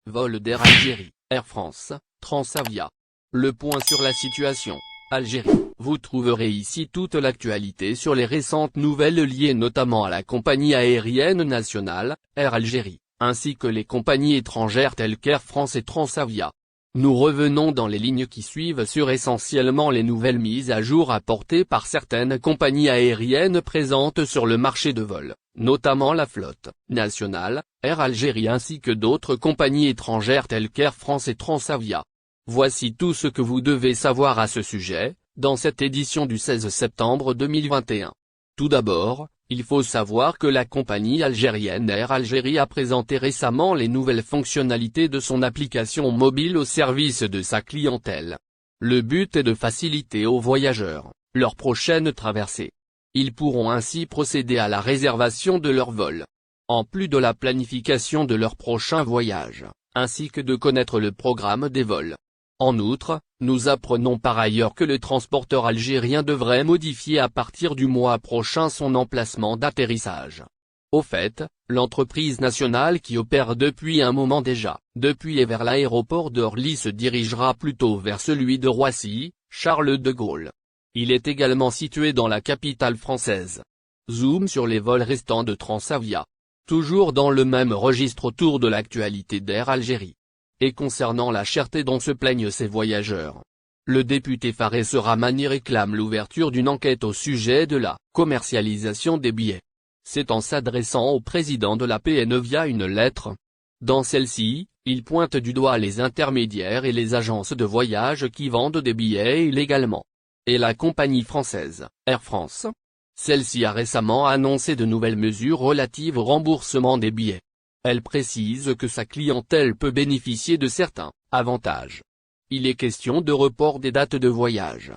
Vol d'Air Algérie, Air France, Transavia. Le point sur la situation. Algérie. Vous trouverez ici toute l'actualité sur les récentes nouvelles liées notamment à la compagnie aérienne nationale, Air Algérie, ainsi que les compagnies étrangères telles qu'Air France et Transavia. Nous revenons dans les lignes qui suivent sur essentiellement les nouvelles mises à jour apportées par certaines compagnies aériennes présentes sur le marché de vol, notamment la flotte nationale, Air Algérie ainsi que d'autres compagnies étrangères telles qu'Air France et Transavia. Voici tout ce que vous devez savoir à ce sujet, dans cette édition du 16 septembre 2021. Tout d'abord, il faut savoir que la compagnie algérienne Air Algérie a présenté récemment les nouvelles fonctionnalités de son application mobile au service de sa clientèle. Le but est de faciliter aux voyageurs leur prochaine traversée. Ils pourront ainsi procéder à la réservation de leur vol, en plus de la planification de leur prochain voyage, ainsi que de connaître le programme des vols. En outre, nous apprenons par ailleurs que le transporteur algérien devrait modifier à partir du mois prochain son emplacement d'atterrissage. Au fait, l'entreprise nationale qui opère depuis un moment déjà, depuis et vers l'aéroport d'Orly se dirigera plutôt vers celui de Roissy, Charles de Gaulle. Il est également situé dans la capitale française. Zoom sur les vols restants de Transavia. Toujours dans le même registre autour de l'actualité d'Air Algérie. Et concernant la cherté dont se plaignent ces voyageurs. Le député Fares Rahmani réclame l'ouverture d'une enquête au sujet de la commercialisation des billets. C'est en s'adressant au président de la PNE via une lettre. Dans celle-ci, il pointe du doigt les intermédiaires et les agences de voyage qui vendent des billets illégalement. Et la compagnie française, Air France. Celle-ci a récemment annoncé de nouvelles mesures relatives au remboursement des billets. Elle précise que sa clientèle peut bénéficier de certains avantages. Il est question de report des dates de voyage.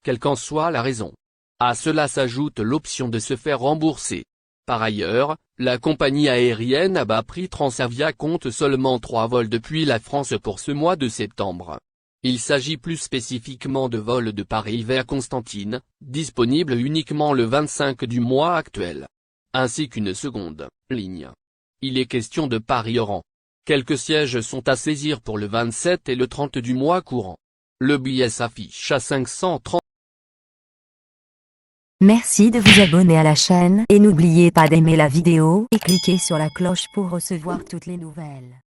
Quelle qu'en soit la raison. À cela s'ajoute l'option de se faire rembourser. Par ailleurs, la compagnie aérienne à bas prix Transavia compte seulement 3 vols depuis la France pour ce mois de septembre. Il s'agit plus spécifiquement de vols de Paris vers Constantine, disponibles uniquement le 25 du mois actuel. Ainsi qu'une seconde ligne. Il est question de Paris-Oran. Quelques sièges sont à saisir pour le 27 et le 30 du mois courant. Le billet s'affiche à 530. Merci de vous abonner à la chaîne et n'oubliez pas d'aimer la vidéo et cliquer sur la cloche pour recevoir toutes les nouvelles.